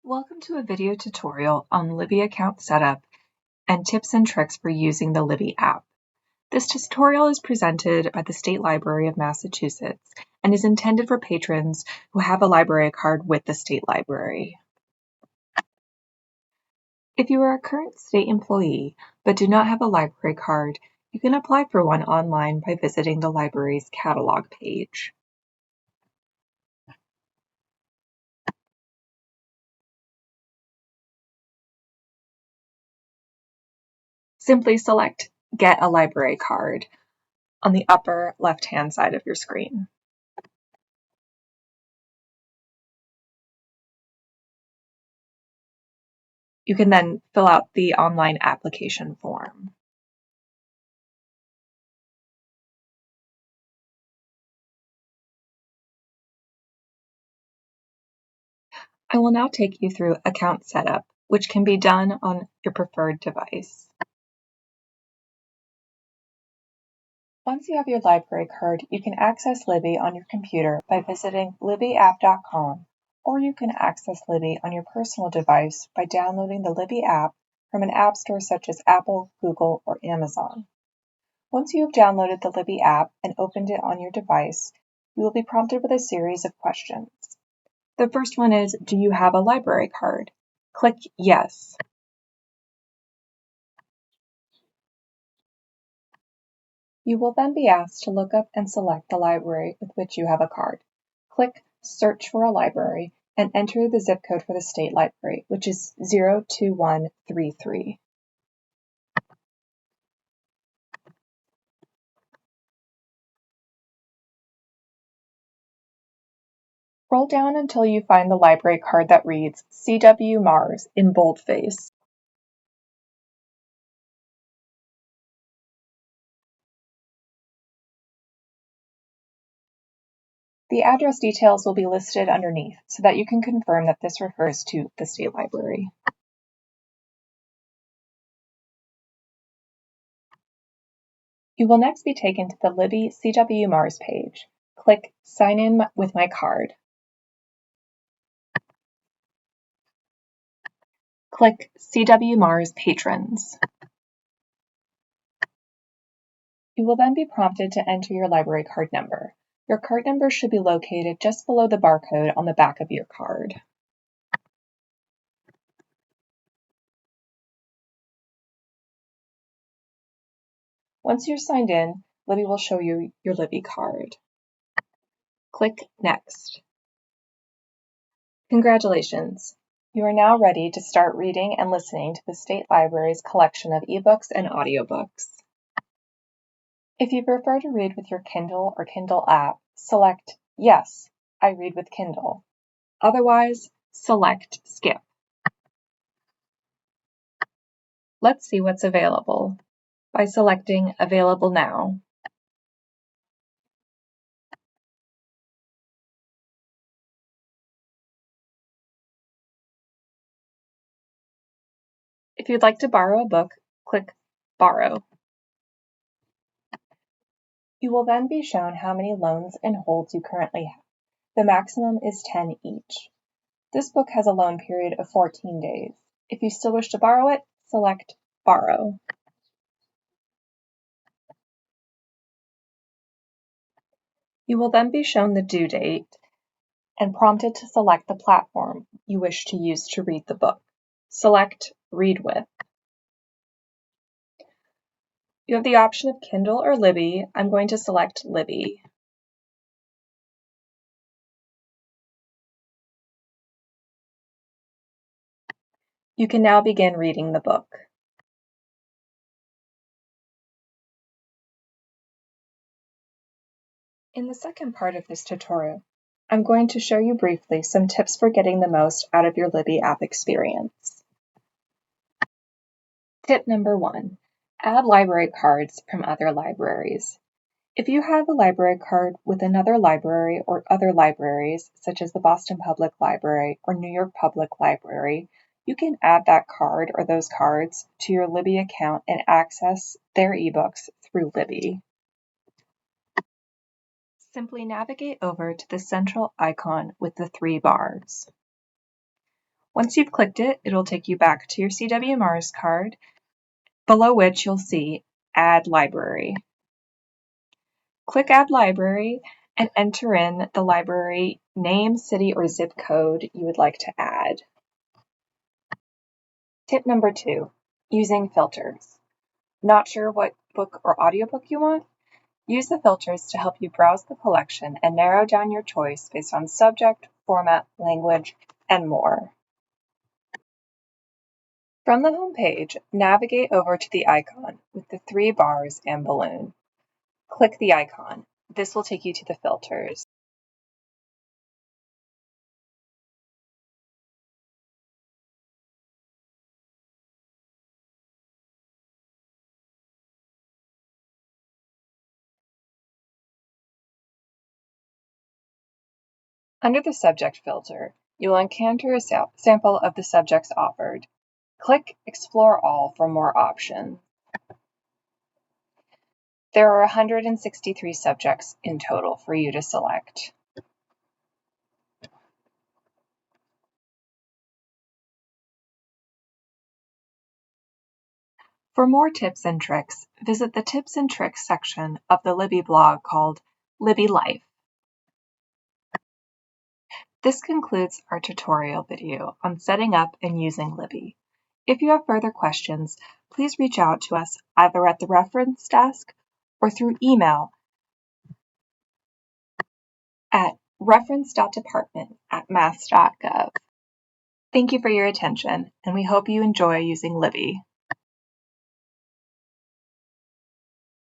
Welcome to a video tutorial on Libby account setup and tips and tricks for using the Libby app. This tutorial is presented by the State Library of Massachusetts and is intended for patrons who have a library card with the State Library. If you are a current state employee but do not have a library card, you can apply for one online by visiting the library's catalog page. Simply select Get a Library Card on the upper left-hand side of your screen. You can then fill out the online application form. I will now take you through account setup, which can be done on your preferred device. Once you have your library card, you can access Libby on your computer by visiting libbyapp.com, or you can access Libby on your personal device by downloading the Libby app from an app store such as Apple, Google, or Amazon. Once you have downloaded the Libby app and opened it on your device, you will be prompted with a series of questions. The first one is, do you have a library card? Click Yes. You will then be asked to look up and select the library with which you have a card. Click Search for a library and enter the zip code for the state library, which is 02133. Scroll down until you find the library card that reads C.W. Mars in boldface. The address details will be listed underneath so that you can confirm that this refers to the state library. You will next be taken to the Libby C.W. Mars page. Click Sign in with my card. Click C.W. Mars Patrons. You will then be prompted to enter your library card number. Your card number should be located just below the barcode on the back of your card. Once you're signed in, Libby will show you your Libby card. Click Next. Congratulations! You are now ready to start reading and listening to the State Library's collection of ebooks and audiobooks. If you prefer to read with your Kindle or Kindle app, select Yes, I read with Kindle. Otherwise, select Skip. Let's see what's available by selecting Available Now. If you'd like to borrow a book, click Borrow. You will then be shown how many loans and holds you currently have. The maximum is 10 each. This book has a loan period of 14 days. If you still wish to borrow it, select Borrow. You will then be shown the due date and prompted to select the platform you wish to use to read the book. Select Read With. You have the option of Kindle or Libby. I'm going to select Libby. You can now begin reading the book. In the second part of this tutorial, I'm going to show you briefly some tips for getting the most out of your Libby app experience. Tip number 1, add library cards from other libraries. If you have a library card with another library or other libraries, such as the Boston Public Library or New York Public Library, you can add that card or those cards to your Libby account and access their ebooks through Libby. Simply navigate over to the central icon with the 3 bars. Once you've clicked it, it'll take you back to your CW Mars card, below which you'll see Add Library. Click Add Library and enter in the library name, city, or zip code you would like to add. Tip number 2, using filters. Not sure what book or audiobook you want? Use the filters to help you browse the collection and narrow down your choice based on subject, format, language, and more. From the home page, navigate over to the icon with the 3 bars and balloon. Click the icon. This will take you to the filters. Under the subject filter, you will encounter a sample of the subjects offered. Click Explore All for more options. There are 163 subjects in total for you to select. For more tips and tricks, visit the Tips and Tricks section of the Libby blog called Libby Life. This concludes our tutorial video on setting up and using Libby. If you have further questions, please reach out to us either at the reference desk or through email at reference.department@mass.gov. Thank you for your attention, and we hope you enjoy using Libby.